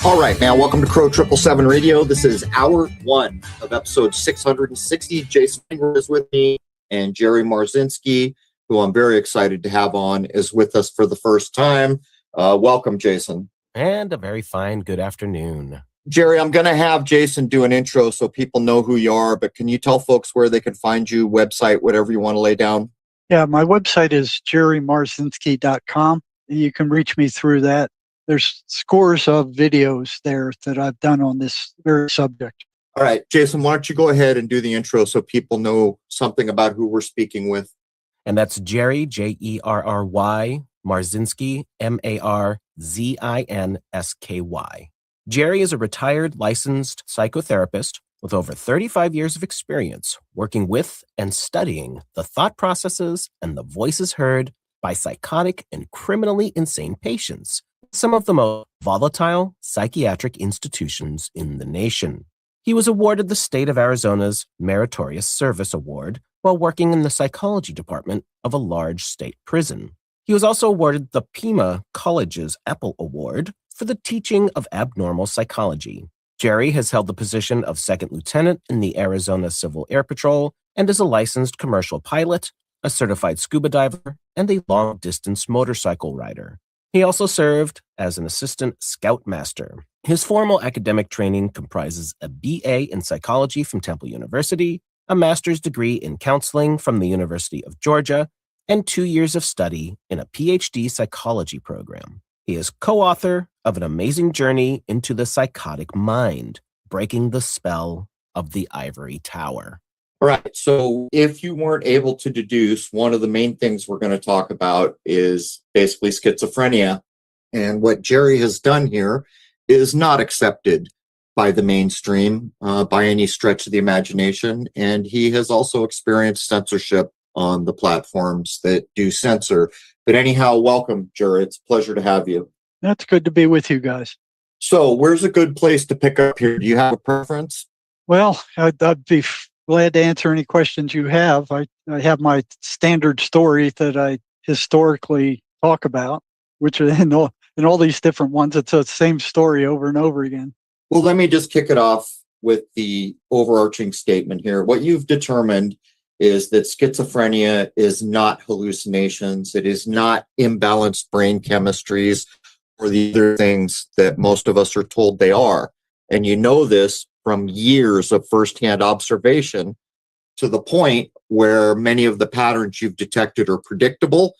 All right, now welcome to Crow 777 Radio. This is hour one of episode 660. Jason Finger is with me, and Jerry Marzinsky, who I'm very excited to have on, is with us for the first time. Welcome, Jason. And a very fine good afternoon. Jerry, I'm going to have Jason do an intro so people know who you are, but can you tell folks where they can find you, website, whatever you want to lay down? Yeah, my website is jerrymarzinsky.com. You can reach me through that. There's scores of videos there that I've done on this very subject. All right, Jason, why don't you go ahead and do the intro so people know something about who we're speaking with? And that's Jerry, Jerry, Marzinsky, Marzinsky. Jerry is a retired licensed psychotherapist with over 35 years of experience working with and studying the thought processes and the voices heard by psychotic and criminally insane patients, some of the most volatile psychiatric institutions in the nation. He was awarded the state of Arizona's Meritorious Service Award while working in the psychology department of a large state prison. He was also awarded the Pima College's Apple Award for the teaching of abnormal psychology. Jerry has held the position of second lieutenant in the Arizona Civil Air Patrol and is a licensed commercial pilot, a certified scuba diver, and a long-distance motorcycle rider. He also served as an assistant scoutmaster. His formal academic training comprises a BA in psychology from Temple University, a master's degree in counseling from the University of Georgia, and 2 years of study in a PhD psychology program. He is co-author of An Amazing Journey into the Psychotic Mind, Breaking the Spell of the Ivory Tower. All right, so if you weren't able to deduce, one of the main things we're going to talk about is basically schizophrenia. And what Jerry has done here is not accepted by the mainstream by any stretch of the imagination. And he has also experienced censorship on the platforms that do censor. But anyhow, welcome, Jerry. It's a pleasure to have you. That's good to be with you guys. So where's a good place to pick up here? Do you have a preference? Well, I'd be glad to answer any questions you have. I have my standard story that I historically talk about, which are in all these different ones. It's the same story over and over again. Well, let me just kick it off with the overarching statement here. What you've determined is that schizophrenia is not hallucinations. It is not imbalanced brain chemistries or the other things that most of us are told they are. And you know this from years of firsthand observation to the point where many of the patterns you've detected are predictable.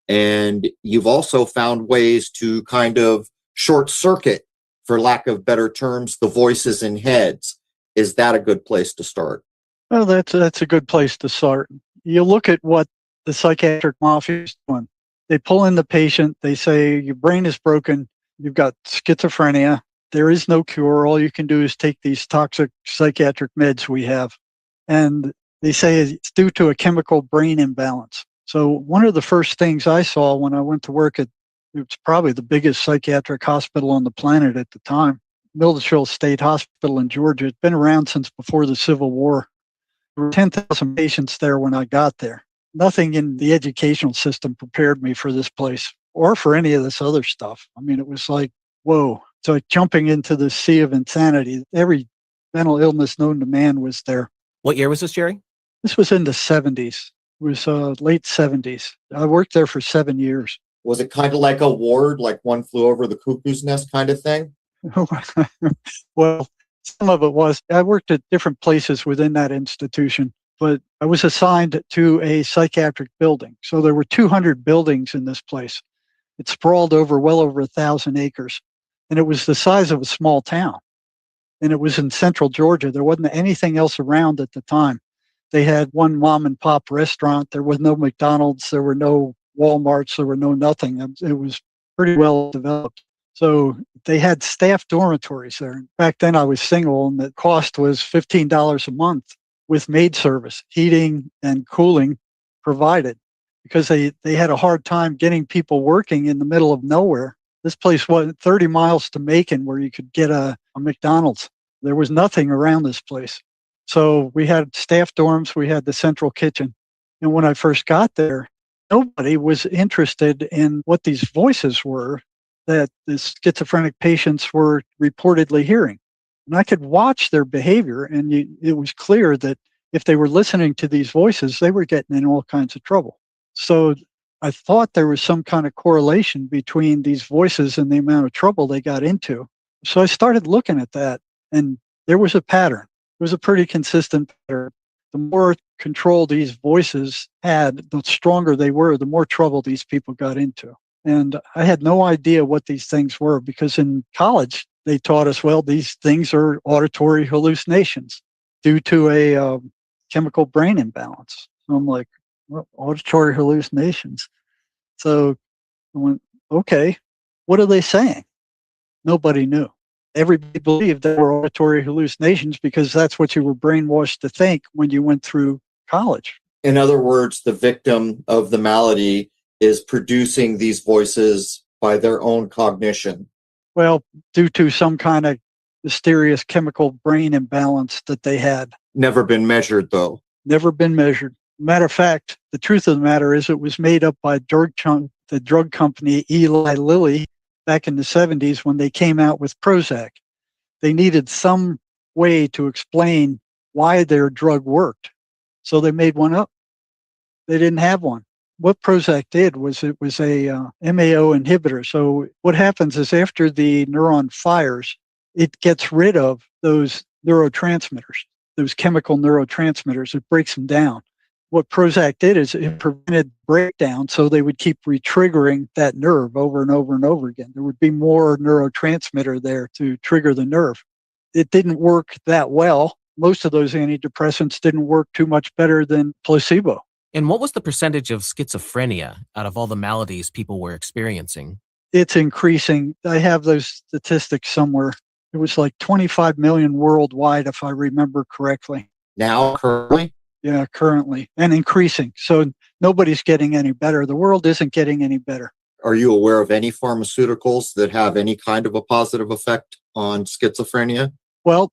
And you've also found ways to kind of short circuit, for lack of better terms, the voices in heads. Is that a good place to start? Well, that's a good place to start. You look at what the psychiatric mafia is doing. They pull in the patient. They say, your brain is broken. You've got schizophrenia. There is no cure. All you can do is take these toxic psychiatric meds we have. And they say it's due to a chemical brain imbalance. So one of the first things I saw when I went to work at, it was probably the biggest psychiatric hospital on the planet at the time, Milledgeville State Hospital in Georgia. It's been around since before the Civil War. There were 10,000 patients there when I got there. Nothing in the educational system prepared me for this place or for any of this other stuff. I mean, it was like, whoa. It's like jumping into the sea of insanity. Every mental illness known to man was there. What year was this, Jerry? This was in the 70s. It was late 70s. I worked there for 7 years. Was it kind of like a ward, like One Flew Over the Cuckoo's Nest kind of thing? Well, some of it was. I worked at different places within that institution, but I was assigned to a psychiatric building. So there were 200 buildings in this place. It sprawled over well over 1,000 acres. And it was the size of a small town. And it was in central Georgia. There wasn't anything else around at the time. They had one mom and pop restaurant. There was no McDonald's. There were no Walmarts. There were no nothing. It was pretty well developed. So they had staff dormitories there. Back then I was single and the cost was $15 a month with maid service, heating and cooling provided, because they had a hard time getting people working in the middle of nowhere. This place was 30 miles to Macon where you could get a McDonald's. There was nothing around this place. So we had staff dorms, we had the central kitchen. And when I first got there, nobody was interested in what these voices were that the schizophrenic patients were reportedly hearing. And I could watch their behavior, and it was clear that if they were listening to these voices, they were getting in all kinds of trouble. So I thought there was some kind of correlation between these voices and the amount of trouble they got into. So I started looking at that, and there was a pattern. It was a pretty consistent pattern. The more control these voices had, the stronger they were, the more trouble these people got into. And I had no idea what these things were, because in college, they taught us, well, these things are auditory hallucinations due to a chemical brain imbalance. So I'm like, well, auditory hallucinations. So I went, okay, what are they saying? Nobody knew. Everybody believed they were auditory hallucinations because that's what you were brainwashed to think when you went through college. In other words, the victim of the malady is producing these voices by their own cognition. Well, due to some kind of mysterious chemical brain imbalance that they had. Never been measured, though. Never been measured. Matter of fact, the truth of the matter is it was made up by the drug company Eli Lilly back in the 70s when they came out with Prozac. They needed some way to explain why their drug worked. So they made one up. They didn't have one. What Prozac did was it was a MAO inhibitor. So what happens is after the neuron fires, it gets rid of those neurotransmitters, those chemical neurotransmitters. It breaks them down. What Prozac did is it prevented breakdown, so they would keep retriggering that nerve over and over and over again. There would be more neurotransmitter there to trigger the nerve. It didn't work that well. Most of those antidepressants didn't work too much better than placebo. And what was the percentage of schizophrenia out of all the maladies people were experiencing? It's increasing. I have those statistics somewhere. It was like 25 million worldwide, if I remember correctly. Now, currently? Yeah, currently, and increasing. So nobody's getting any better. The world isn't getting any better. Are you aware of any pharmaceuticals that have any kind of a positive effect on schizophrenia? Well,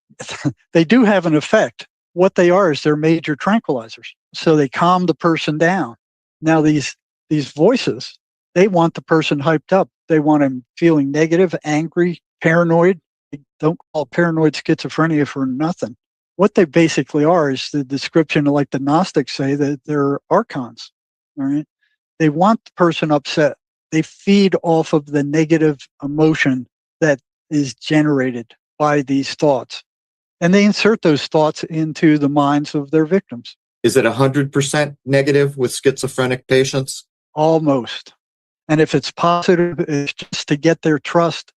they do have an effect. What they are is they're major tranquilizers. So they calm the person down. Now, these voices, they want the person hyped up. They want him feeling negative, angry, paranoid. They don't call paranoid schizophrenia for nothing. What they basically are is the description, like the Gnostics say, that they're archons. All right. They want the person upset. They feed off of the negative emotion that is generated by these thoughts. And they insert those thoughts into the minds of their victims. Is it 100% negative with schizophrenic patients? Almost. And if it's positive, it's just to get their trust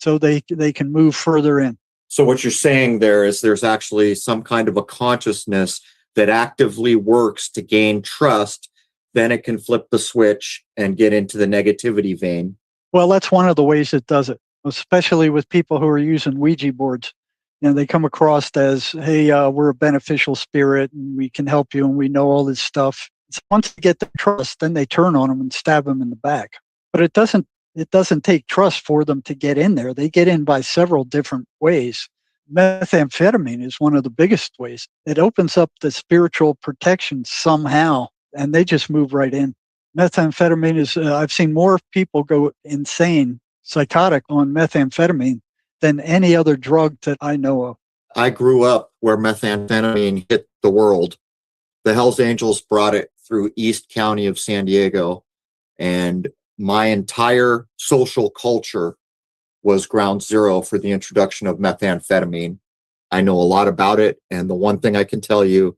so they can move further in. So what you're saying there is there's actually some kind of a consciousness that actively works to gain trust, then it can flip the switch and get into the negativity vein. Well, that's one of the ways it does it, especially with people who are using Ouija boards. You know, they come across as, hey, we're a beneficial spirit and we can help you and we know all this stuff. So once they get the trust, then they turn on them and stab them in the back. But it doesn't take trust for them to get in there. They get in by several different ways. Methamphetamine is one of the biggest ways. It opens up the spiritual protection somehow, and they just move right in. Methamphetamine is, I've seen more people go insane, psychotic on methamphetamine than any other drug that I know of. I grew up where methamphetamine hit the world. The Hells Angels brought it through East County of San Diego, and my entire social culture was ground zero for the introduction of methamphetamine. I know a lot about it, and the one thing I can tell you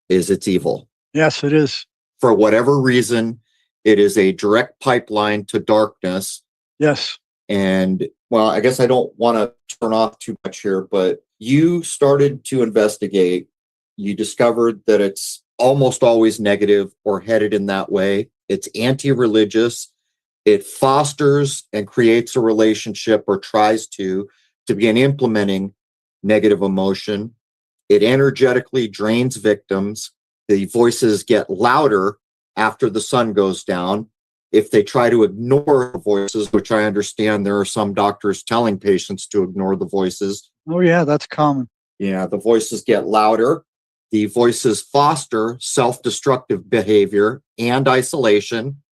is it's evil. Yes, it is. For whatever reason, it is a direct pipeline to darkness. Yes. And, well, I guess I don't want to turn off too much here, but you started to investigate. You discovered that it's almost always negative or headed in that way. It's anti-religious. It fosters and creates a relationship, or tries to begin implementing negative emotion. It energetically drains victims. The voices get louder after the sun goes down. If they try to ignore the voices, which I understand there are some doctors telling patients to ignore the voices. Oh, yeah, that's common. Yeah, the voices get louder. The voices foster self-destructive behavior and isolation,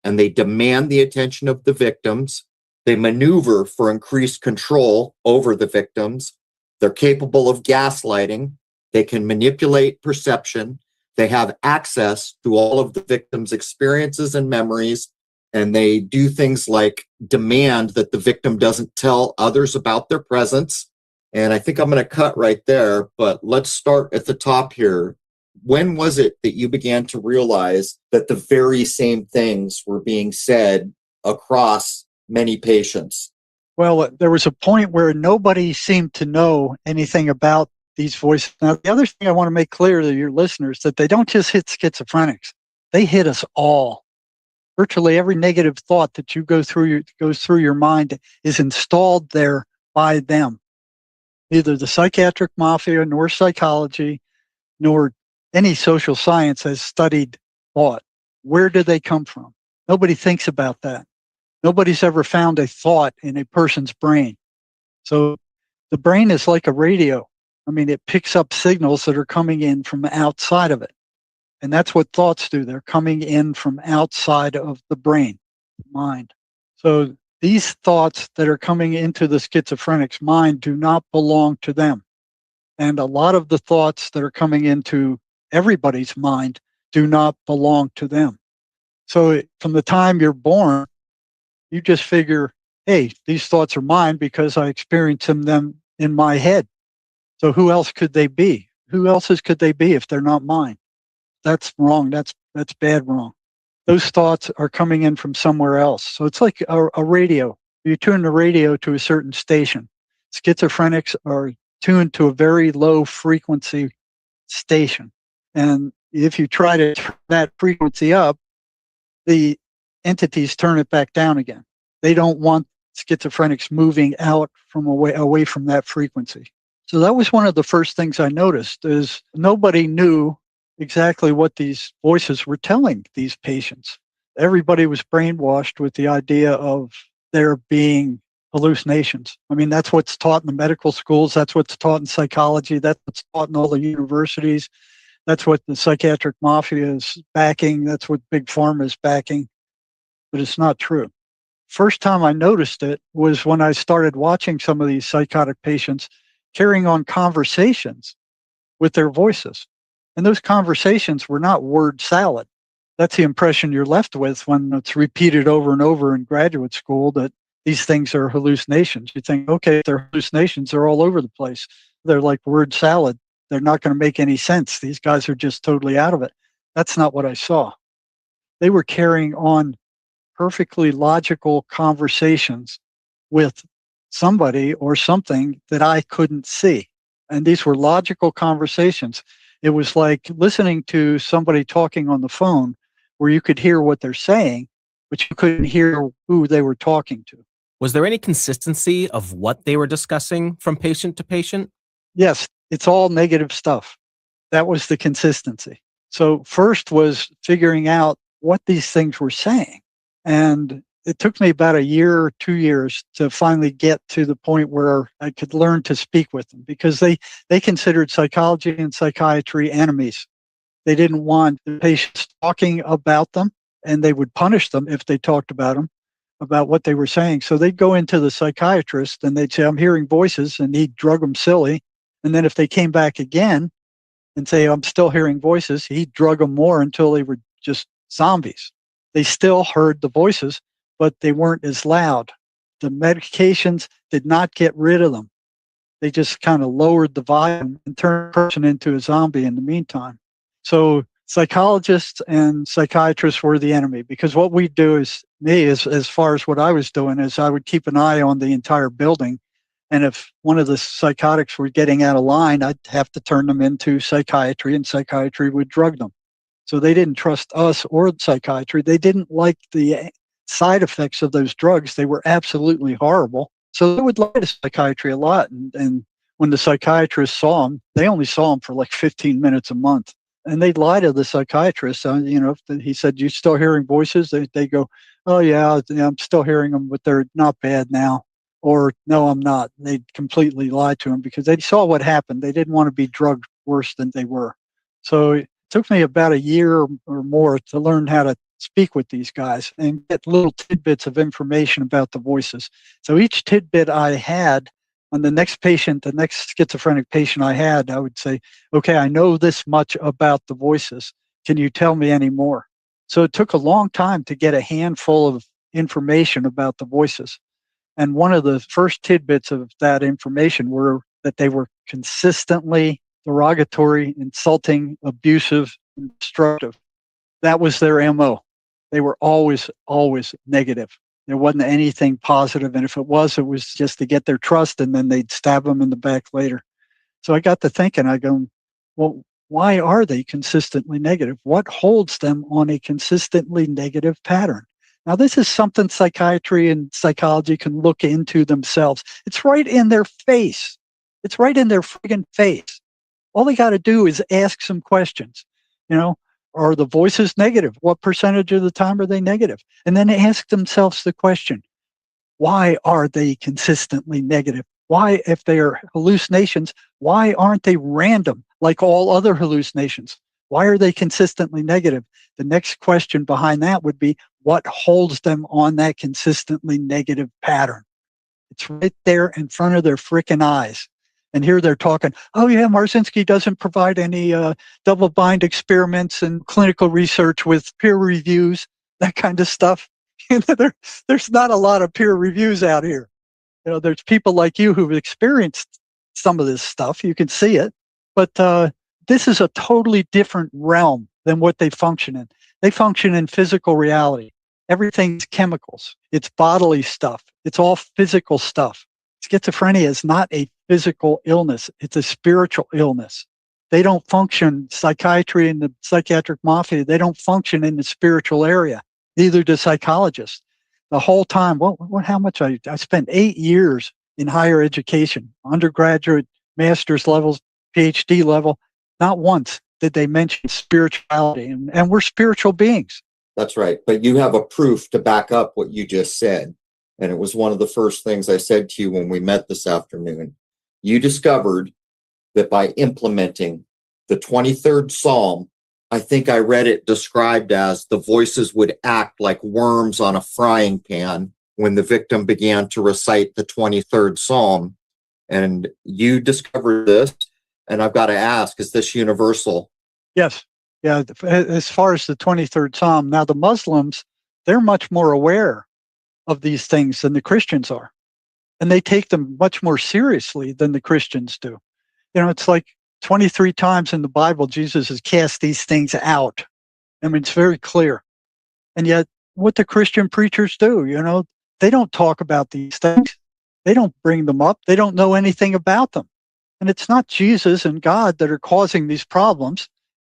and they demand the attention of the victims. They maneuver for increased control over the victims. They're capable of gaslighting. They can manipulate perception. They have access to all of the victim's experiences and memories. And they do things like demand that the victim doesn't tell others about their presence. And I think I'm going to cut right there, but let's start at the top here. When was it that you began to realize that the very same things were being said across many patients? Well, there was a point where nobody seemed to know anything about these voices. Now, the other thing I want to make clear to your listeners that they don't just hit schizophrenics. They hit us all. Virtually every negative thought that goes through your mind is installed there by them. Neither the psychiatric mafia nor psychology nor any social science has studied thought. Where do they come from? Nobody thinks about that. Nobody's ever found a thought in a person's brain. So the brain is like a radio. I mean, it picks up signals that are coming in from outside of it. And that's what thoughts do. They're coming in from outside of the brain, mind. So these thoughts that are coming into the schizophrenic's mind do not belong to them. And a lot of the thoughts that are coming into everybody's mind do not belong to them. So from the time you're born, you just figure, hey, these thoughts are mine because I experience them in my head. So who else could they be? Who else's could they be if they're not mine? That's wrong. That's bad wrong. Those thoughts are coming in from somewhere else. So it's like a radio. You tune the radio to a certain station. Schizophrenics are tuned to a very low frequency station. And if you try to turn that frequency up, the entities turn it back down again. They don't want schizophrenics moving out from away from that frequency. So that was one of the first things I noticed is nobody knew exactly what these voices were telling these patients. Everybody was brainwashed with the idea of there being hallucinations. I mean, that's what's taught in the medical schools. That's what's taught in psychology. That's what's taught in all the universities. That's what the psychiatric mafia is backing. That's what Big Pharma is backing. But it's not true. First time I noticed it was when I started watching some of these psychotic patients carrying on conversations with their voices. And those conversations were not word salad. That's the impression you're left with when it's repeated over and over in graduate school that these things are hallucinations. You think, okay, they're hallucinations, they're all over the place. They're like word salad. They're not going to make any sense. These guys are just totally out of it. That's not what I saw. They were carrying on perfectly logical conversations with somebody or something that I couldn't see. And these were logical conversations. It was like listening to somebody talking on the phone where you could hear what they're saying, but you couldn't hear who they were talking to. Was there any consistency of what they were discussing from patient to patient? Yes, it's all negative stuff. That was the consistency. So first was figuring out what these things were saying. And it took me about a year or 2 years to finally get to the point where I could learn to speak with them because they considered psychology and psychiatry enemies. They didn't want the patients talking about them, and they would punish them if they talked about them, about what they were saying. So they'd go into the psychiatrist and they'd say, I'm hearing voices, and he'd drug them silly. And then if they came back again and say, I'm still hearing voices, he'd drug them more until they were just zombies. They still heard the voices, but they weren't as loud. The medications did not get rid of them. They just kind of lowered the volume and turned a person into a zombie in the meantime. So psychologists and psychiatrists were the enemy because what we do is, as far as what I was doing, is I would keep an eye on the entire building. And if one of the psychotics were getting out of line, I'd have to turn them into psychiatry, and psychiatry would drug them. So they didn't trust us or psychiatry. They didn't like the side effects of those drugs. They were absolutely horrible. So they would lie to psychiatry a lot. And when the psychiatrists saw them, they only saw them for like 15 minutes a month. And they'd lie to the psychiatrist. If he said, you still hearing voices? They go, oh, yeah, I'm still hearing them, but they're not bad now. Or, no, I'm not. They'd completely lie to him because they saw what happened. They didn't want to be drugged worse than they were. So it took me about a year or more to learn how to speak with these guys and get little tidbits of information about the voices. So each tidbit I had on the next patient, the next schizophrenic patient I had, I would say, okay, I know this much about the voices. Can you tell me any more? So it took a long time to get a handful of information about the voices. And one of the first tidbits of that information were that they were consistently derogatory, insulting, abusive, and destructive. That was their MO. They were always, always negative. There wasn't anything positive. And if it was just to get their trust, and then they'd stab them in the back later. So I got to thinking, I go, well, why are they consistently negative? What holds them on a consistently negative pattern? Now, this is something psychiatry and psychology can look into themselves. It's right in their face. It's right in their friggin' face. All they got to do is ask some questions. Are the voices negative? What percentage of the time are they negative? And then they ask themselves the question, why are they consistently negative? Why, if they are hallucinations, why aren't they random like all other hallucinations? Why are they consistently negative? The next question behind that would be, what holds them on that consistently negative pattern? It's right there in front of their freaking eyes. And here they're talking, oh yeah, Marzinsky doesn't provide any double-blind experiments and clinical research with peer reviews, that kind of stuff. There's not a lot of peer reviews out here. There's people like you who've experienced some of this stuff. You can see it. But this is a totally different realm than what they function in. They function in physical reality. Everything's chemicals. It's bodily stuff. It's all physical stuff. Schizophrenia is not a physical illness. It's a spiritual illness. They don't function, psychiatry and the psychiatric mafia, they don't function in the spiritual area. Neither do psychologists. The whole time, how much I spent 8 years in higher education, undergraduate, master's levels, PhD level. Not once did they mention spirituality, and we're spiritual beings. That's right. But you have a proof to back up what you just said. And it was one of the first things I said to you when we met this afternoon. You discovered that by implementing the 23rd Psalm, I think I read it described as the voices would act like worms on a frying pan when the victim began to recite the 23rd Psalm. And you discovered this, and I've got to ask, is this universal? Yes. Yeah. As far as the 23rd Psalm, now the Muslims, they're much more aware of these things than the Christians are. And they take them much more seriously than the Christians do. It's like 23 times in the Bible, Jesus has cast these things out. I mean, it's very clear. And yet, what the Christian preachers do, they don't talk about these things. They don't bring them up. They don't know anything about them. And it's not Jesus and God that are causing these problems.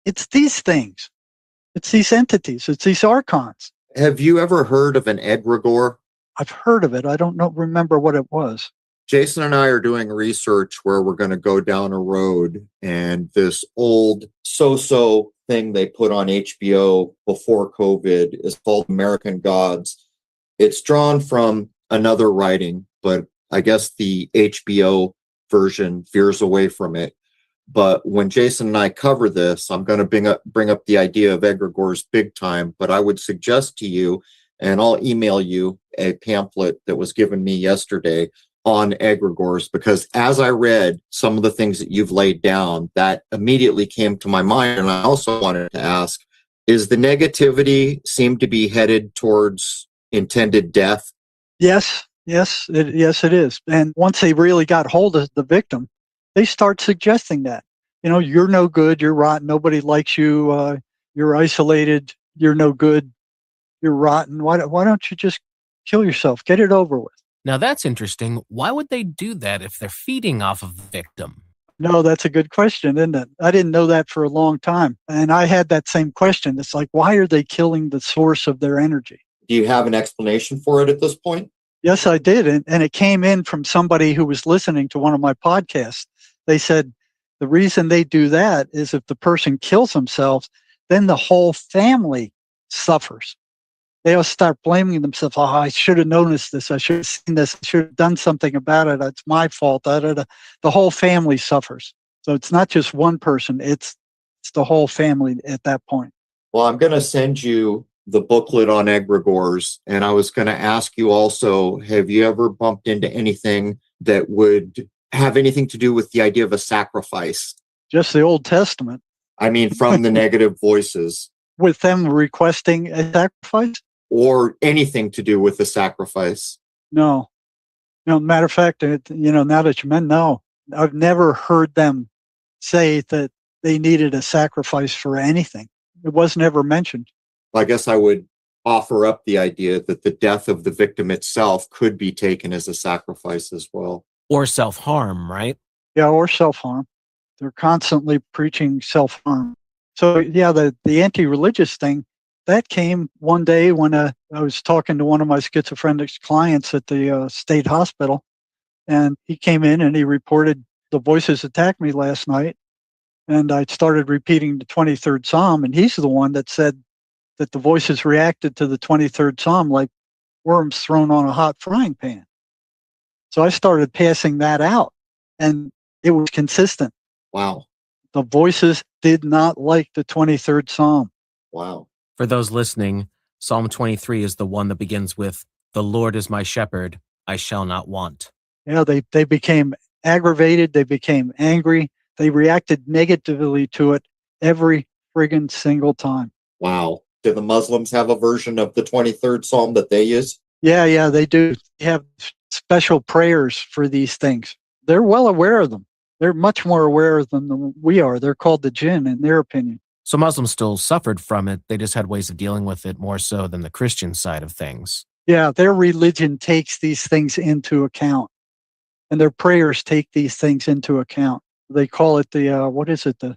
It's these things. It's these entities. It's these archons. Have you ever heard of an egregore? I've heard of it. I don't remember what it was. Jason and I are doing research where we're going to go down a road, and this old so-so thing they put on HBO before COVID is called American Gods. It's drawn from another writing, but I guess the HBO version veers away from it. But when Jason and I cover this, I'm going to bring up the idea of egregores big time. But I would suggest to you, and I'll email you a pamphlet that was given me yesterday on egregores, because as I read some of the things that you've laid down, that immediately came to my mind. And I also wanted to ask, is the negativity seem to be headed towards intended death? Yes, it is. And once they really got hold of the victim, they start suggesting that, you're no good, you're rotten, nobody likes you, you're isolated, you're no good, you're rotten. Why don't you just kill yourself? Get it over with. Now that's interesting. Why would they do that if they're feeding off of the victim? No, that's a good question, isn't it? I didn't know that for a long time. And I had that same question. It's like, why are they killing the source of their energy? Do you have an explanation for it at this point? Yes, I did. And it came in from somebody who was listening to one of my podcasts. They said the reason they do that is if the person kills themselves, then the whole family suffers. They'll start blaming themselves. Oh, I should have noticed this. I should have seen this. I should have done something about it. It's my fault. The whole family suffers. So it's not just one person. It's the whole family at that point. Well, I'm going to send you the booklet on egregores. And I was going to ask you also, have you ever bumped into anything that would have anything to do with the idea of a sacrifice? Just the Old Testament. I mean, from the negative voices. With them requesting a sacrifice? Or anything to do with the sacrifice? No. Matter of fact, now that you mention, no. I've never heard them say that they needed a sacrifice for anything. It was never mentioned. I guess I would offer up the idea that the death of the victim itself could be taken as a sacrifice as well. Or self-harm, right? Yeah, or self-harm. They're constantly preaching self-harm. So, yeah, the anti-religious thing, that came one day when I was talking to one of my schizophrenic clients at the state hospital, and he came in and he reported, the voices attacked me last night, and I started repeating the 23rd Psalm, and he's the one that said that the voices reacted to the 23rd Psalm like worms thrown on a hot frying pan. So I started passing that out, and it was consistent. Wow. The voices did not like the 23rd Psalm. Wow. For those listening, Psalm 23 is the one that begins with, "The Lord is my shepherd, I shall not want." Yeah, they became aggravated. They became angry. They reacted negatively to it every friggin' single time. Wow. Do the Muslims have a version of the 23rd Psalm that they use? Yeah, they do. They have special prayers for these things. They're well aware of them. They're much more aware of them than we are. They're called the jinn, in their opinion. So Muslims still suffered from it. They just had ways of dealing with it more so than the Christian side of things. Yeah, their religion takes these things into account, and their prayers take these things into account. They call it the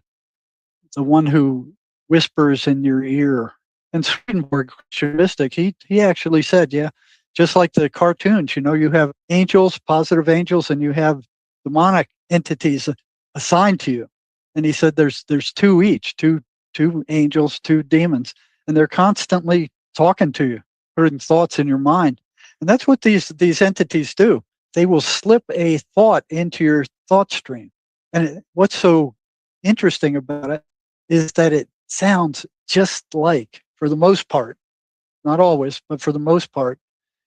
one who whispers in your ear. And Swedenborg, mystic, he actually said, yeah, just like the cartoons, you have angels, positive angels, and you have demonic entities assigned to you. And he said there's two each, two angels, two demons, and they're constantly talking to you, putting thoughts in your mind. And that's what these entities do. They will slip a thought into your thought stream. And what's so interesting about it is that it sounds just like, for the most part, not always, but for the most part,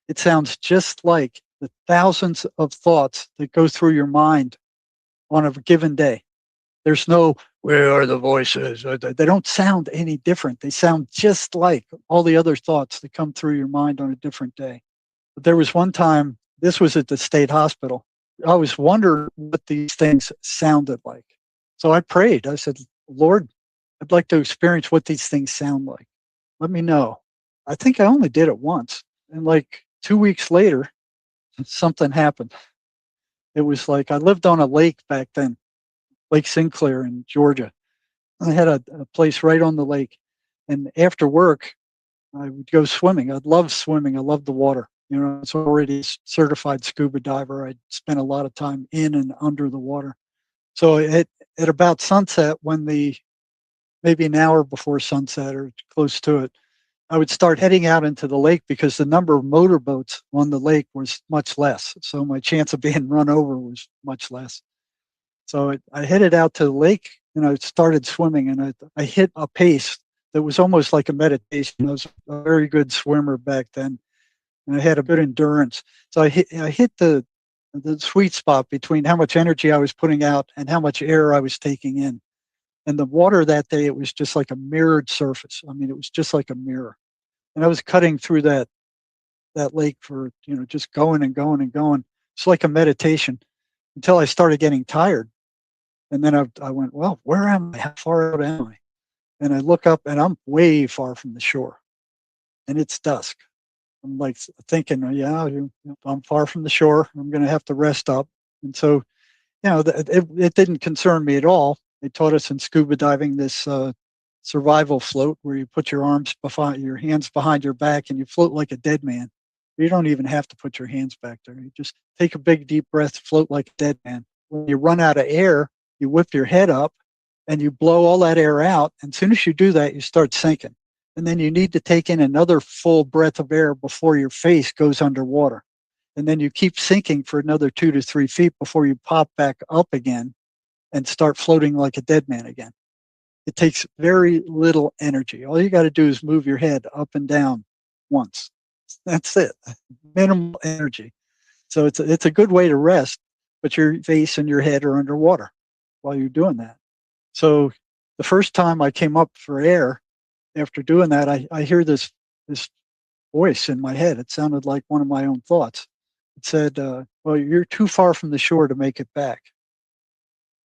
it sounds just like the thousands of thoughts that go through your mind on a given day. There's no, where are the voices? They don't sound any different. They sound just like all the other thoughts that come through your mind on a different day. But there was one time, this was at the state hospital, I was wondering what these things sounded like. So I prayed. I said, Lord, I'd like to experience what these things sound like. Let me know. I think I only did it once. And like 2 weeks later, something happened. It was like I lived on a lake back then, Lake Sinclair in Georgia. I had a place right on the lake. And after work, I would go swimming. I'd love swimming. I love the water. I was already a certified scuba diver. I'd spent a lot of time in and under the water. So at about sunset, maybe an hour before sunset or close to it, I would start heading out into the lake because the number of motorboats on the lake was much less. So my chance of being run over was much less. So I headed out to the lake and I started swimming, and I hit a pace that was almost like a meditation. I was a very good swimmer back then, and I had a good endurance. So I hit the sweet spot between how much energy I was putting out and how much air I was taking in. And the water that day, it was just like a mirrored surface. I mean, it was just like a mirror. And I was cutting through that lake for, just going and going and going. It's like a meditation until I started getting tired. And then I went, well, where am I? How far out am I? And I look up and I'm way far from the shore. And it's dusk. I'm like thinking, yeah, I'm far from the shore. I'm going to have to rest up. And so, it didn't concern me at all. They taught us in scuba diving this survival float where you put your hands behind your back and you float like a dead man. You don't even have to put your hands back there. You just take a big deep breath, float like a dead man. When you run out of air, you whip your head up and you blow all that air out. And as soon as you do that, you start sinking. And then you need to take in another full breath of air before your face goes underwater. And then you keep sinking for another 2 to 3 feet before you pop back up again and start floating like a dead man again. It takes very little energy. All you got to do is move your head up and down once. That's it. Minimal energy. So it's a good way to rest, but your face and your head are underwater while you're doing that. So the first time I came up for air after doing that, I hear this voice in my head. It sounded like one of my own thoughts. It said, well, you're too far from the shore to make it back.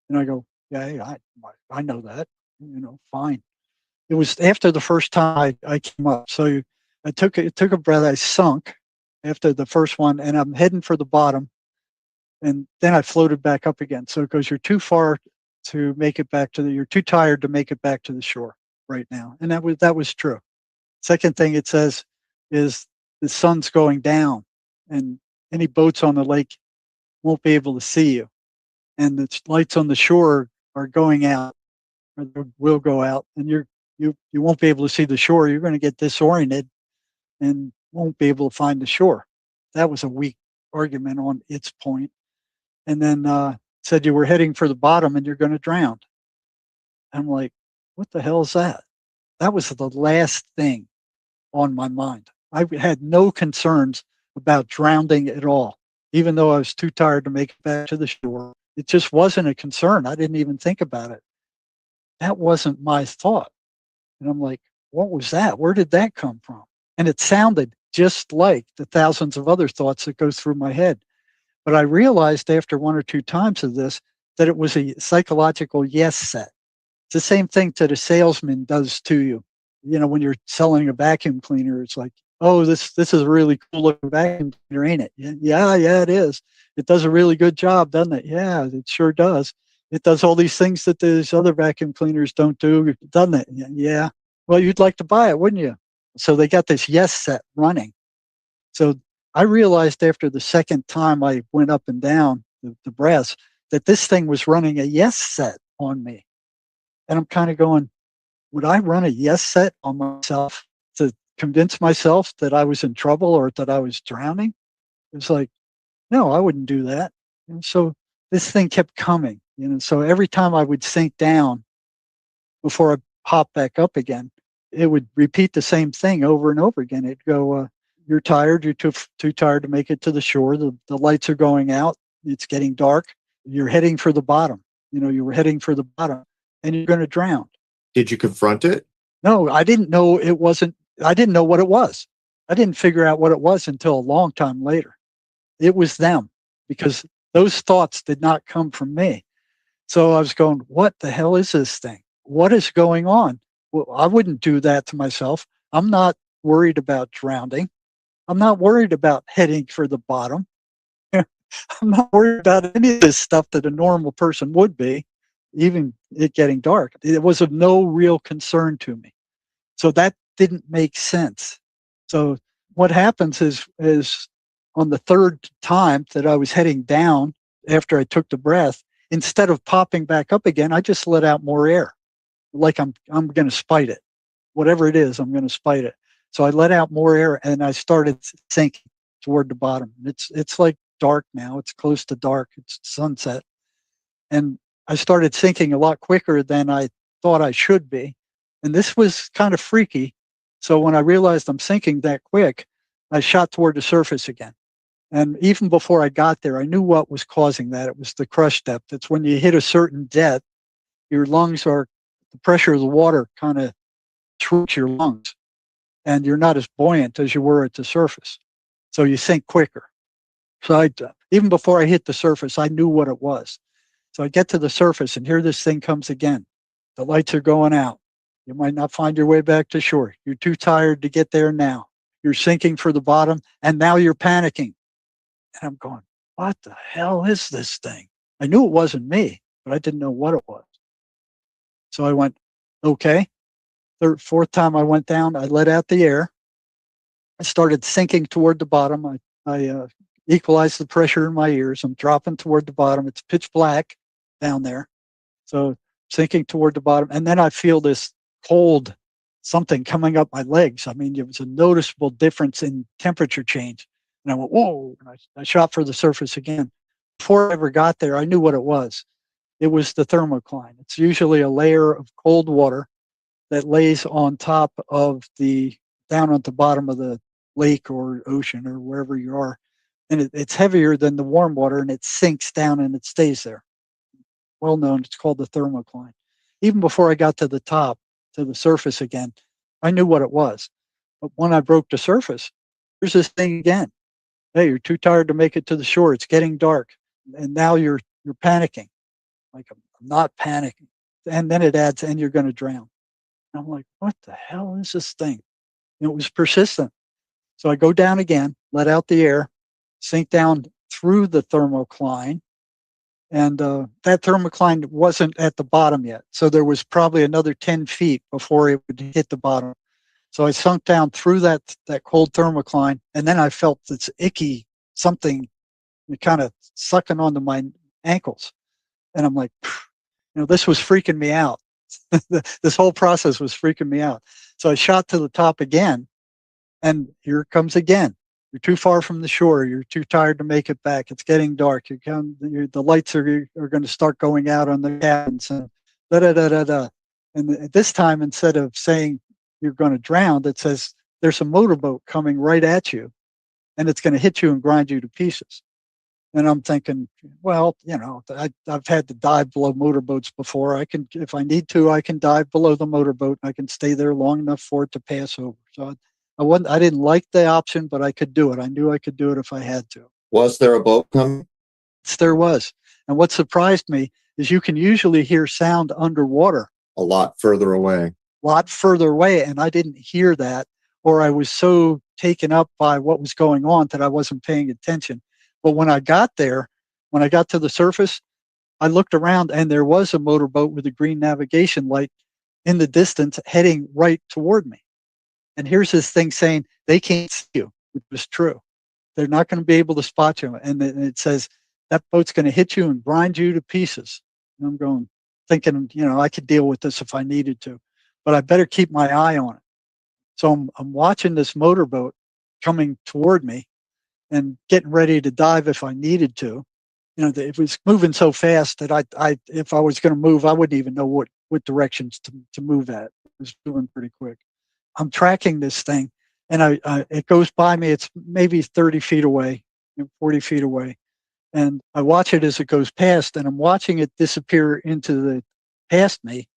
And I go, yeah, I know that, fine. It was after the first time I came up. So I took a breath. I sunk after the first one, and I'm heading for the bottom. And then I floated back up again. So it goes, you're too far to make it back you're too tired to make it back to the shore right now. And that was true. Second thing it says is the sun's going down, and any boats on the lake won't be able to see you. And the lights on the shore are going out, or will go out, and you won't be able to see the shore. You're going to get disoriented and won't be able to find the shore. That was a weak argument on its point. And then said you were heading for the bottom and you're going to drown. I'm like, what the hell is that? That was the last thing on my mind. I had no concerns about drowning at all, even though I was too tired to make it back to the shore. It just wasn't a concern. I didn't even think about it. That wasn't my thought. And I'm like, what was that? Where did that come from? And it sounded just like the thousands of other thoughts that go through my head. But I realized after one or two times of this that it was a psychological yes set. It's the same thing that a salesman does to you. When you're selling a vacuum cleaner, it's like, oh, this is a really cool looking vacuum cleaner, ain't it? Yeah, it is. It does a really good job, doesn't it? Yeah, it sure does. It does all these things that these other vacuum cleaners don't do, doesn't it? Yeah. Well, you'd like to buy it, wouldn't you? So they got this yes set running. So I realized after the second time I went up and down the breaths that this thing was running a yes set on me. And I'm kind of going, would I run a yes set on myself to convince myself that I was in trouble or that I was drowning? It's like, no, I wouldn't do that. And so this thing kept coming, so every time I would sink down before I pop back up again, it would repeat the same thing over and over again. It'd go, you're tired. You're too tired to make it to the shore. The lights are going out. It's getting dark. You're heading for the bottom. You were heading for the bottom and you're going to drown. Did you confront it? No, I didn't know it wasn't. I didn't know what it was. I didn't figure out what it was until a long time later. It was them, because those thoughts did not come from me. So I was going, what the hell is this thing? What is going on? Well, I wouldn't do that to myself. I'm not worried about drowning. I'm not worried about heading for the bottom. I'm not worried about any of this stuff that a normal person would be, even it getting dark. It was of no real concern to me. So that didn't make sense. So what happens is on the third time that I was heading down after I took the breath, instead of popping back up again, I just let out more air. Like I'm going to spite it. Whatever it is, I'm going to spite it. So I let out more air and I started sinking toward the bottom. It's like dark now. It's close to dark. It's sunset. And I started sinking a lot quicker than I thought I should be. And this was kind of freaky. So when I realized I'm sinking that quick, I shot toward the surface again. And even before I got there, I knew what was causing that. It was the crush depth. It's when you hit a certain depth, your lungs the pressure of the water kind of shrinks your lungs. And you're not as buoyant as you were at the surface. So you sink quicker. So even before I hit the surface, I knew what it was. So I get to the surface and here this thing comes again. The lights are going out. You might not find your way back to shore. You're too tired to get there now. You're sinking for the bottom and now you're panicking. And I'm going, what the hell is this thing? I knew it wasn't me, but I didn't know what it was. So I went, okay. Fourth time I went down, I let out the air. I started sinking toward the bottom. I equalized the pressure in my ears. I'm dropping toward the bottom. It's pitch black down there. So sinking toward the bottom. And then I feel this cold something coming up my legs. I mean, it was a noticeable difference in temperature change. And I went, whoa, and I shot for the surface again. Before I ever got there, I knew what it was. It was the thermocline. It's usually a layer of cold water that lays on top of down at the bottom of the lake or ocean or wherever you are. And it's heavier than the warm water, and it sinks down and it stays there. Well known, it's called the thermocline. Even before I got to the top, to the surface again, I knew what it was. But when I broke the surface, here's this thing again. Hey, you're too tired to make it to the shore. It's getting dark. And now you're panicking. Like, I'm not panicking. And then it adds, and you're going to drown. And I'm like, what the hell is this thing? And it was persistent. So I go down again, let out the air, sink down through the thermocline. And that thermocline wasn't at the bottom yet. So there was probably another 10 feet before it would hit the bottom. So I sunk down through that cold thermocline. And then I felt this icky something kind of sucking onto my ankles. And I'm like, this was freaking me out. This whole process was freaking me out. So I shot to the top again, and here it comes again. You're too far from the shore. You're too tired to make it back. It's getting dark. The lights are going to start going out on the cabins. And da da da da da. And this time, instead of saying you're going to drown, it says there's a motorboat coming right at you, and it's going to hit you and grind you to pieces. And I'm thinking, well, I've had to dive below motorboats before. I can, if I need to, I can dive below the motorboat. And I can stay there long enough for it to pass over. So I didn't like the option, but I could do it. I knew I could do it if I had to. Was there a boat coming? Yes, there was. And what surprised me is you can usually hear sound underwater. A lot further away. And I didn't hear that, or I was so taken up by what was going on that I wasn't paying attention. But when I got there, when I got to the surface, I looked around and there was a motorboat with a green navigation light in the distance heading right toward me. And here's this thing saying they can't see you, which was true. They're not going to be able to spot you. And it says that boat's going to hit you and grind you to pieces. And I'm thinking, I could deal with this if I needed to, but I better keep my eye on it. So I'm watching this motorboat coming toward me and getting ready to dive if I needed to. It was moving so fast that if I was going to move, I wouldn't even know what directions to move at. It was moving pretty quick. I'm tracking this thing, and it goes by me. It's maybe 30 feet away, 40 feet away. And I watch it as it goes past, and I'm watching it disappear past me,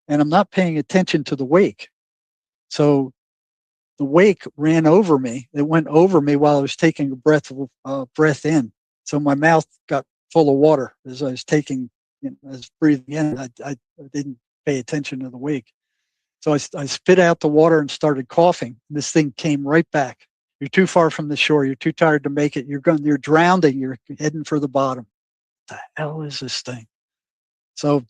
and I'm not paying attention to the wake. So the wake ran over me. It went over me while I was taking a breath in. So my mouth got full of water as I was breathing in. I didn't pay attention to the wake. So I spit out the water and started coughing. This thing came right back. You're too far from the shore. You're too tired to make it. You're drowning. You're heading for the bottom. What the hell is this thing? So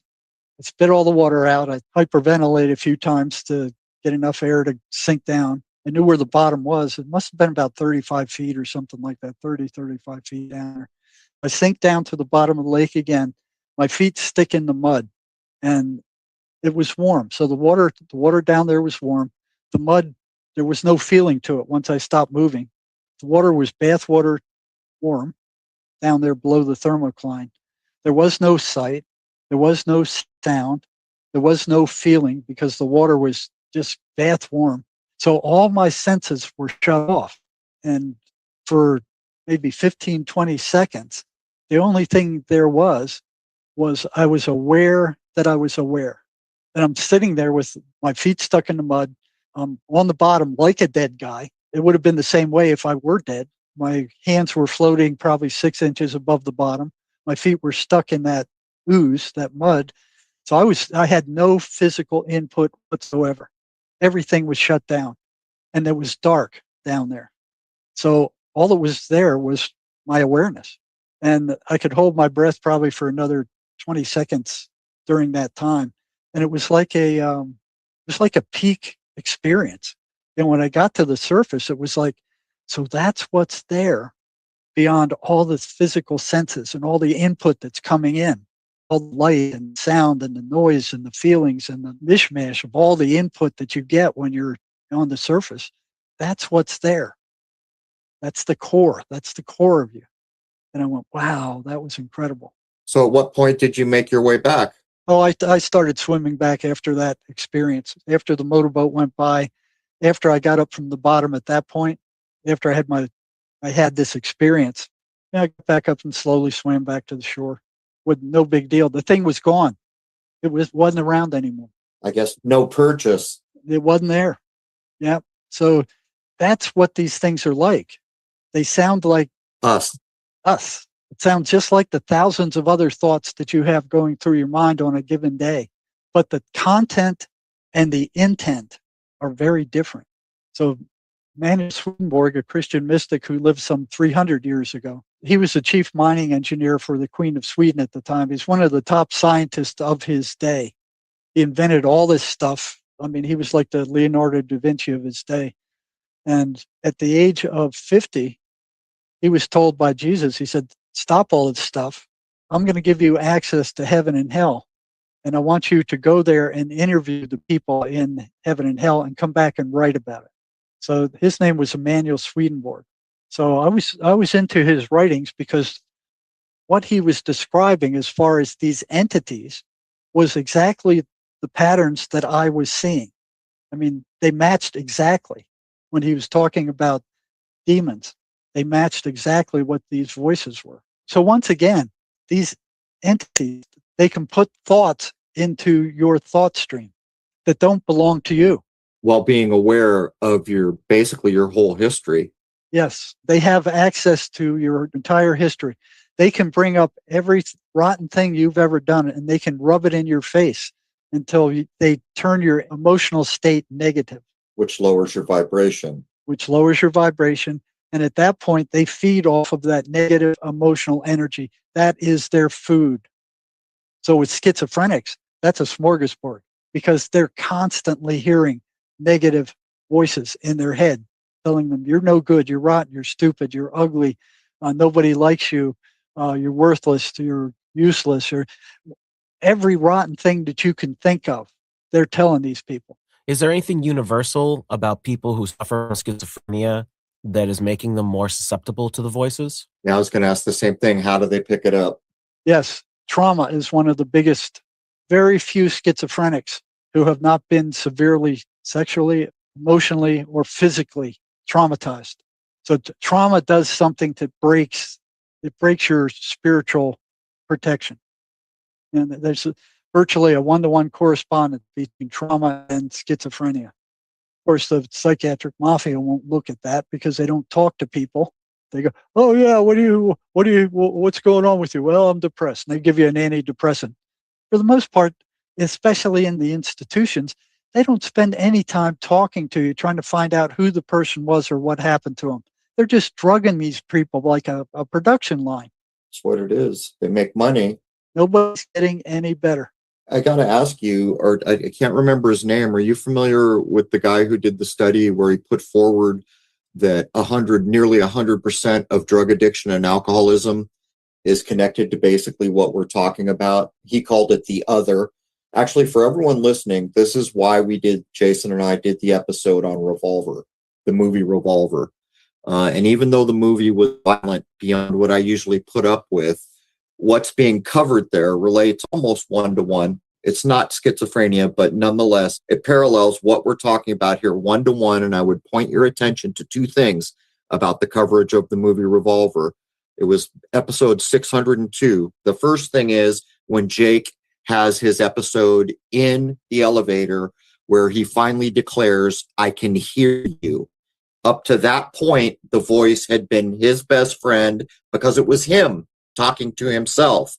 I spit all the water out. I hyperventilated a few times to get enough air to sink down. I knew where the bottom was. It must have been about 35 feet or something like that, 35 feet down. I sink down to the bottom of the lake again. My feet stick in the mud, and it was warm. So the water down there was warm. The mud, there was no feeling to it once I stopped moving. The water was bathwater warm down there below the thermocline. There was no sight. There was no sound. There was no feeling because the water was just bath warm. So all my senses were shut off. And for maybe 15, 20 seconds, the only thing there was I was aware that I was aware. And I'm sitting there with my feet stuck in the mud. I'm on the bottom like a dead guy. It would have been the same way if I were dead. My hands were floating probably 6 inches above the bottom. My feet were stuck in that ooze, that mud. So I had no physical input whatsoever. Everything was shut down, and it was dark down there. So all that was there was my awareness, and I could hold my breath probably for another 20 seconds during that time. And it was like a peak experience. And when I got to the surface, it was like, so that's what's there beyond all the physical senses and all the input that's coming in. All the light and sound and the noise and the feelings and the mishmash of all the input that you get when you're on the surface. That's what's there. That's the core. That's the core of you. And I went, wow, that was incredible. So at what point did you make your way back? Oh, I started swimming back after that experience. After the motorboat went by, after I got up from the bottom at that point, after I had this experience, I got back up and slowly swam back to the shore with no big deal. The thing was gone. Wasn't around anymore. I guess no purchase. It wasn't there. Yeah. So that's what these things are like. They sound like Us. us. It sounds just like the thousands of other thoughts that you have going through your mind on a given day. But the content and the intent are very different. So Magnus Swedenborg, a Christian mystic who lived some 300 years ago, he was the chief mining engineer for the Queen of Sweden at the time. He's one of the top scientists of his day. He invented all this stuff. I mean, he was like the Leonardo da Vinci of his day. And at the age of 50, he was told by Jesus, he said, stop all this stuff. I'm going to give you access to heaven and hell. And I want you to go there and interview the people in heaven and hell and come back and write about it. So his name was Emanuel Swedenborg. So I was into his writings because what he was describing as far as these entities was exactly the patterns that I was seeing. I mean, they matched exactly when he was talking about demons. They matched exactly what these voices were. So once again, these entities, they can put thoughts into your thought stream that don't belong to you. While being aware of basically your whole history. Yes, they have access to your entire history. They can bring up every rotten thing you've ever done and they can rub it in your face until they turn your emotional state negative. Which lowers your vibration. And at that point, they feed off of that negative emotional energy. That is their food. So with schizophrenics, that's a smorgasbord because they're constantly hearing negative voices in their head telling them, you're no good, you're rotten, you're stupid, you're ugly, nobody likes you, you're worthless, you're useless, or every rotten thing that you can think of, they're telling these people. Is there anything universal about people who suffer from schizophrenia that is making them more susceptible to the voices? Yeah, I was going to ask the same thing. How do they pick it up? Yes, trauma is one of the biggest. Very few schizophrenics who have not been severely sexually, emotionally, or physically traumatized. So trauma does something that breaks your spiritual protection. And there's virtually a one-to-one correspondence between trauma and schizophrenia. Of course, the psychiatric mafia won't look at that because they don't talk to people. They go, oh yeah, what's going on with you? Well, I'm depressed. And they give you an antidepressant. For the most part, especially in the institutions, they don't spend any time talking to you, trying to find out who the person was or what happened to them. They're just drugging these people like a production line. That's what it is. They make money. Nobody's getting any better. I got to ask you, or I can't remember his name. Are you familiar with the guy who did the study where he put forward that nearly 100% of drug addiction and alcoholism is connected to basically what we're talking about? He called it the other. Actually, for everyone listening, this is why Jason and I did the episode on Revolver, the movie Revolver. And even though the movie was violent beyond what I usually put up with, what's being covered there relates almost one-to-one. It's not schizophrenia, but nonetheless, it parallels what we're talking about here one-to-one. And I would point your attention to two things about the coverage of the movie Revolver. It was episode 602. The first thing is when Jake has his episode in the elevator where he finally declares, I can hear you. Up to that point, the voice had been his best friend because it was him talking to himself.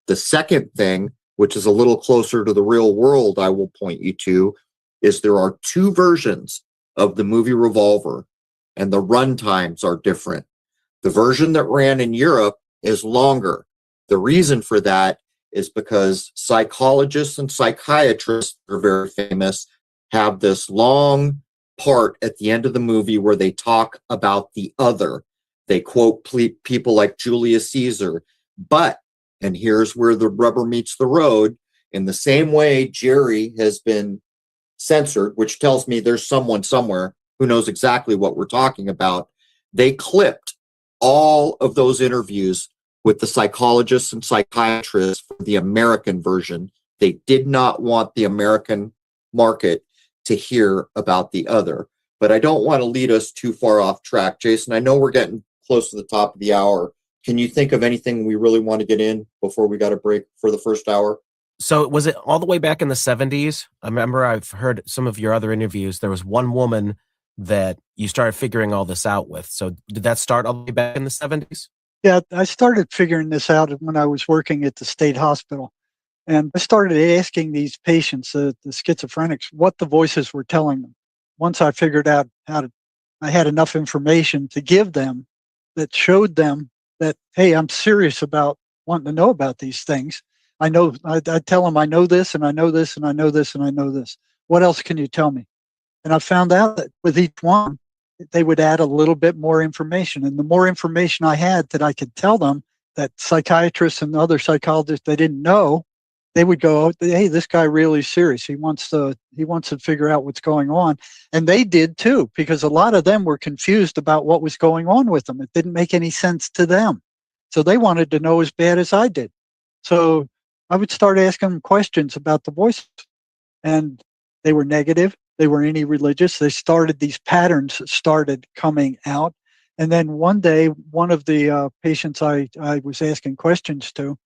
The second thing, which is a little closer to the real world, I will point you to, is there are two versions of the movie Revolver, and the run times are different. The version that ran in Europe is longer. The reason for that is because psychologists and psychiatrists are very famous, have this long part at the end of the movie where they talk about the other. They quote people like Julius Caesar. But, and here's where the rubber meets the road, in the same way Jerry has been censored, which tells me there's someone somewhere who knows exactly what we're talking about, they clipped all of those interviews with the psychologists and psychiatrists for the American version. They did not want the American market to hear about the other. But I don't want to lead us too far off track. Jason, I know we're getting close to the top of the hour. Can you think of anything we really want to get in before we got a break for the first hour? So was it all the way back in the 70s? I remember I've heard some of your other interviews. There was one woman that you started figuring all this out with. So did that start all the way back in the 70s? Yeah, I started figuring this out when I was working at the state hospital. And I started asking these patients, the schizophrenics, what the voices were telling them. Once I figured out I had enough information to give them that showed them that, hey, I'm serious about wanting to know about these things. I tell them I know this and I know this and I know this and I know this. What else can you tell me? And I found out that with each one, they would add a little bit more information. And the more information I had that I could tell them that psychiatrists and other psychologists they didn't know, they would go, hey, this guy really is serious. He wants to figure out what's going on. And they did too, because a lot of them were confused about what was going on with them. It didn't make any sense to them. So they wanted to know as bad as I did. So I would start asking them questions about the voices. And they were negative. They were anti-religious. These patterns started coming out. And then one day, one of the patients I was asking questions to,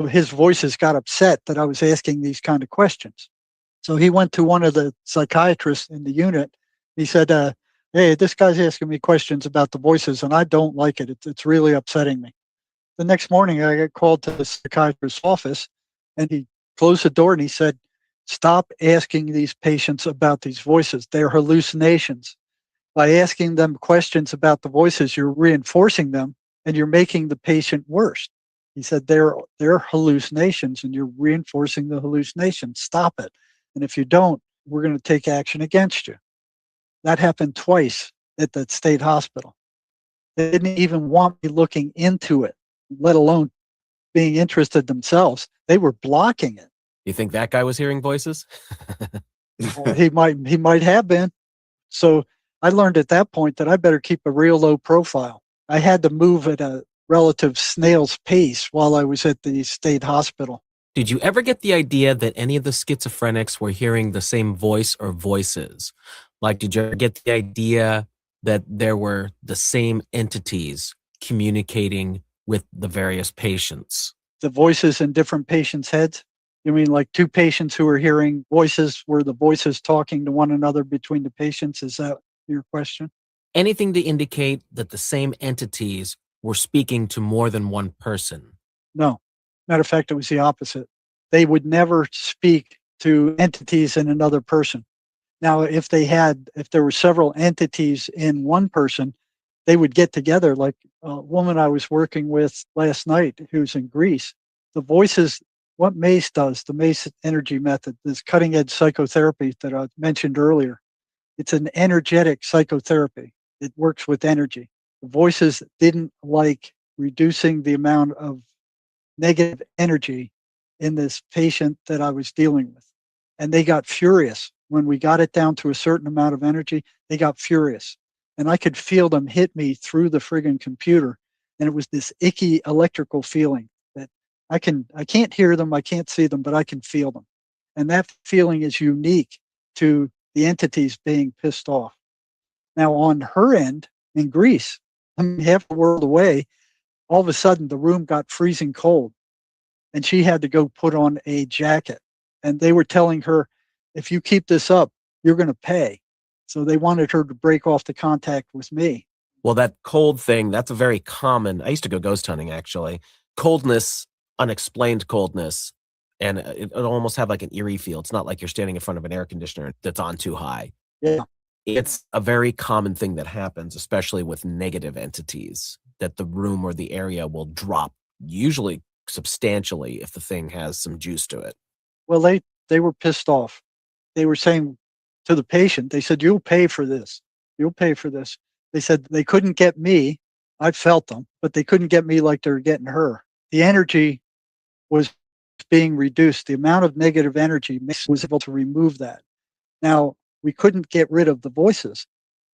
his voices got upset that I was asking these kind of questions. So he went to one of the psychiatrists in the unit. He said, hey, this guy's asking me questions about the voices, and I don't like it. It's really upsetting me. The next morning, I got called to the psychiatrist's office, and he closed the door and he said, stop asking these patients about these voices. They're hallucinations. By asking them questions about the voices, you're reinforcing them, and you're making the patient worse. He said, they're hallucinations and you're reinforcing the hallucinations. Stop it. And if you don't, we're going to take action against you. That happened twice at the state hospital. They didn't even want me looking into it, let alone being interested themselves. They were blocking it. You think that guy was hearing voices? Well, he might have been. So I learned at that point that I better keep a real low profile. I had to move at a relative snail's pace while I was at the state hospital. Did you ever get the idea that any of the schizophrenics were hearing the same voice or voices? Like, did you ever get the idea that there were the same entities communicating with the various patients? The voices in different patients' heads? You mean like two patients who are hearing voices? Were the voices talking to one another between the patients? Is that your question? Anything to indicate that the same entities were speaking to more than one person? No. Matter of fact, it was the opposite. They would never speak to entities in another person. Now, if there were several entities in one person, they would get together. Like a woman I was working with last night who's in Greece, the voices, what MACE does, the MACE energy method, this cutting edge psychotherapy that I mentioned earlier, it's an energetic psychotherapy. It works with energy. The voices didn't like reducing the amount of negative energy in this patient that I was dealing with. And they got furious. When we got it down to a certain amount of energy, they got furious. And I could feel them hit me through the friggin' computer. And it was this icky electrical feeling that I can't hear them, I can't see them, but I can feel them. And that feeling is unique to the entities being pissed off. Now, on her end, in Greece, half the world away, all of a sudden the room got freezing cold and she had to go put on a jacket. And they were telling her, if you keep this up, you're going to pay. So they wanted her to break off the contact with me. Well, that cold thing, that's a very common, I used to go ghost hunting actually. Coldness, unexplained coldness, and it'll almost have like an eerie feel. It's not like you're standing in front of an air conditioner that's on too high. Yeah. It's a very common thing that happens, especially with negative entities, that the room or the area will drop, usually substantially, if the thing has some juice to it. Well, they were pissed off. They were saying to the patient, they said, you'll pay for this. You'll pay for this. They said they couldn't get me. I felt them, but they couldn't get me like they were getting her. The energy was being reduced. The amount of negative energy was able to remove that. Now, we couldn't get rid of the voices,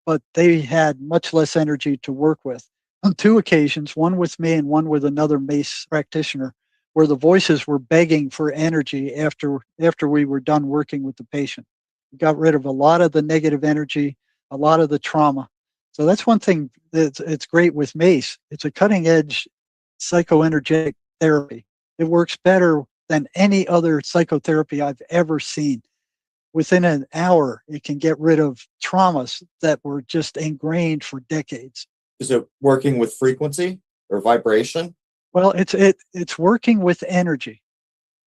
but they had much less energy to work with. on two occasions, one with me and one with another MACE practitioner, where the voices were begging for energy after we were done working with the patient. We got rid of a lot of the negative energy, a lot of the trauma. So that's one thing that's it's great with MACE. It's a cutting edge psychoenergetic therapy. It works better than any other psychotherapy I've ever seen. Within an hour, it can get rid of traumas that were just ingrained for decades. Is it working with frequency or vibration? Well, it's working with energy.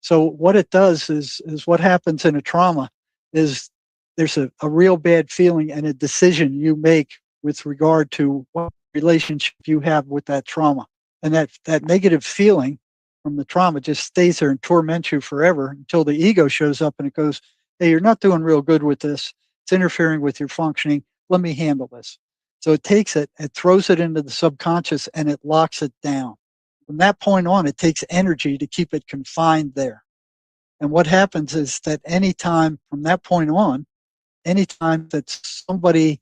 So what it does is what happens in a trauma is there's a real bad feeling and a decision you make with regard to what relationship you have with that trauma. And that negative feeling from the trauma just stays there and torments you forever until the ego shows up and it goes, hey, you're not doing real good with this. It's interfering with your functioning. Let me handle this. So it takes it throws it into the subconscious and it locks it down. From that point on, it takes energy to keep it confined there. And what happens is that anytime from that point on, anytime that somebody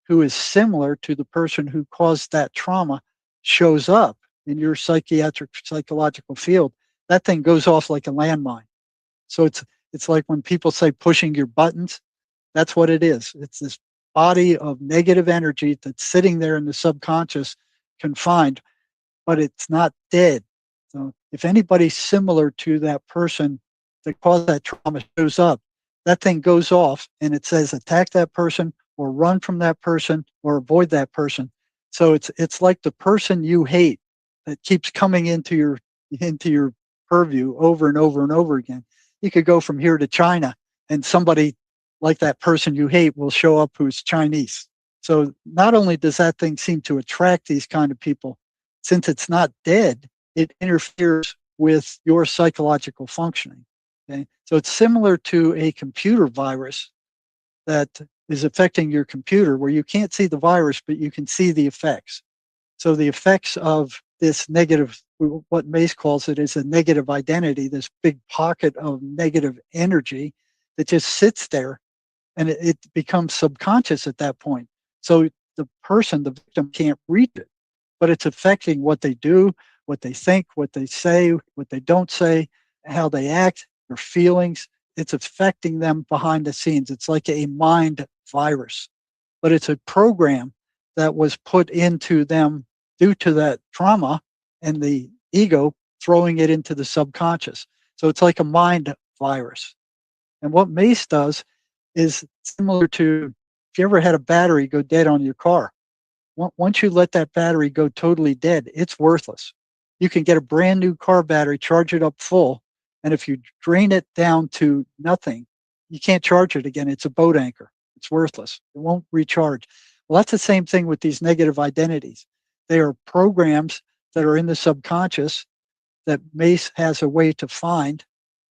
who is similar to the person who caused that trauma shows up in your psychological field, that thing goes off like a landmine. So it's like when people say pushing your buttons, that's what it is. It's this body of negative energy that's sitting there in the subconscious, confined, but it's not dead. So if anybody similar to that person that caused that trauma shows up, that thing goes off and it says attack that person or run from that person or avoid that person. So it's like the person you hate that keeps coming into your purview over and over and over again. You could go from here to China and somebody like that person you hate will show up who's Chinese. So not only does that thing seem to attract these kind of people, since it's not dead, it interferes with your psychological functioning. Okay? So it's similar to a computer virus that is affecting your computer where you can't see the virus, but you can see the effects. So the effects of this negative, what Mace calls it, is a negative identity, this big pocket of negative energy that just sits there and it becomes subconscious at that point. So the person, the victim, can't reach it, but it's affecting what they do, what they think, what they say, what they don't say, how they act, their feelings. It's affecting them behind the scenes. It's like a mind virus, but it's a program that was put into them due to that trauma and the ego throwing it into the subconscious. So it's like a mind virus. And what MACE does is similar to if you ever had a battery go dead on your car. Once you let that battery go totally dead, it's worthless. You can get a brand new car battery, charge it up full, and if you drain it down to nothing, you can't charge it again. It's a boat anchor. It's worthless. It won't recharge. Well, that's the same thing with these negative identities. They are programs that are in the subconscious that MACE has a way to find.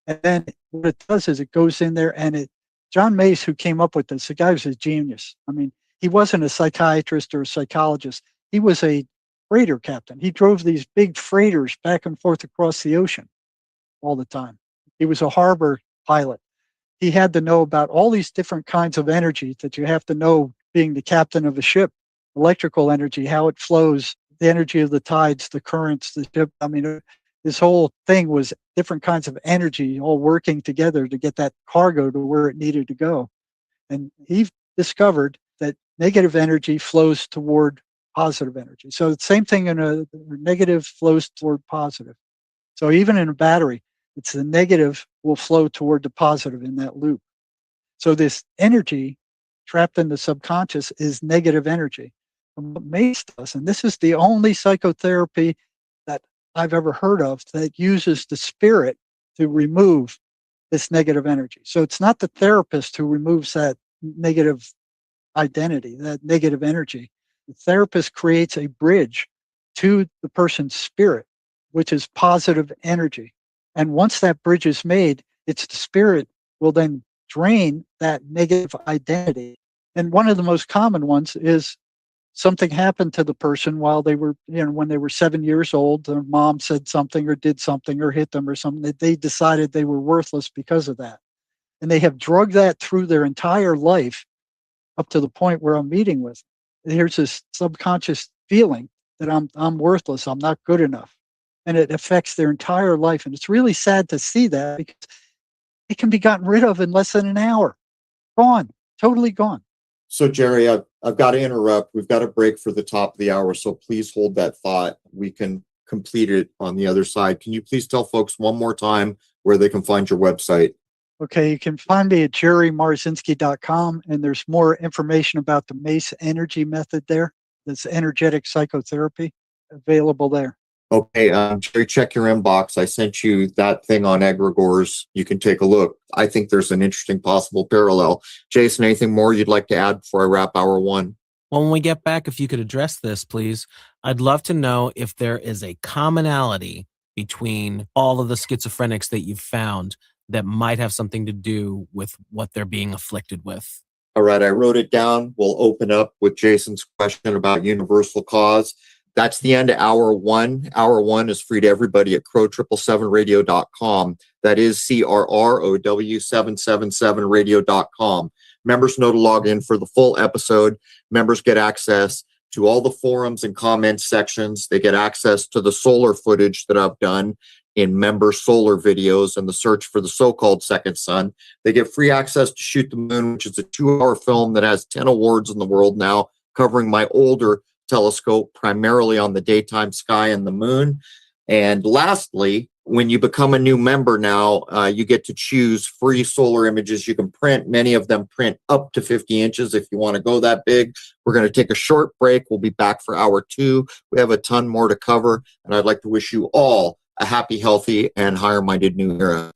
And then what it does is it goes in there and John Mace, who came up with this, the guy was a genius. I mean, he wasn't a psychiatrist or a psychologist. He was a freighter captain. He drove these big freighters back and forth across the ocean all the time. He was a harbor pilot. He had to know about all these different kinds of energy that you have to know being the captain of a ship. Electrical energy, how it flows, the energy of the tides, the currents, the ship. I mean, this whole thing was different kinds of energy all working together to get that cargo to where it needed to go. And he discovered that negative energy flows toward positive energy. So the same thing in a negative flows toward positive. So even in a battery, it's the negative will flow toward the positive in that loop. So this energy trapped in the subconscious is negative energy. And what MACE does, and this is the only psychotherapy that I've ever heard of that uses the spirit to remove this negative energy. So it's not the therapist who removes that negative identity, that negative energy. The therapist creates a bridge to the person's spirit, which is positive energy. And once that bridge is made, it's the spirit will then drain that negative identity. And one of the most common ones is something happened to the person while they were, when they were 7 years old, their mom said something or did something or hit them or something, that they decided they were worthless because of that. And they have drugged that through their entire life up to the point where I'm meeting with. Here's this subconscious feeling that I'm worthless, I'm not good enough. And it affects their entire life. And it's really sad to see that because it can be gotten rid of in less than an hour. Gone, totally gone. So, Jerry, I've got to interrupt. We've got a break for the top of the hour, so please hold that thought. We can complete it on the other side. Can you please tell folks one more time where they can find your website? Okay, you can find me at jerrymarzinsky.com, and there's more information about the MACE energy method there. That's energetic psychotherapy available there. Okay, Jerry, check your inbox. I sent you that thing on egregores. You can take a look. I think there's an interesting possible parallel. Jason, anything more you'd like to add before I wrap hour one? Well, when we get back, if you could address this, please, I'd love to know if there is a commonality between all of the schizophrenics that you've found that might have something to do with what they're being afflicted with. All right, I wrote it down. We'll open up with Jason's question about universal cause. That's the end of hour one. Hour one is free to everybody at crow777radio.com. That is CRROW777radio.com. Members know to log in for the full episode. Members get access to all the forums and comments sections. They get access to the solar footage that I've done in member solar videos and the search for the so-called second sun. They get free access to Shoot the Moon, which is a 2-hour film that has 10 awards in the world now, covering my older telescope, primarily on the daytime sky and the moon. And lastly, when you become a new member now, you get to choose free solar images you can print. Many of them print up to 50 inches if you want to go that big. We're going to take a short break. We'll be back for hour two. We have a ton more to cover, and I'd like to wish you all a happy, healthy, and higher-minded new era.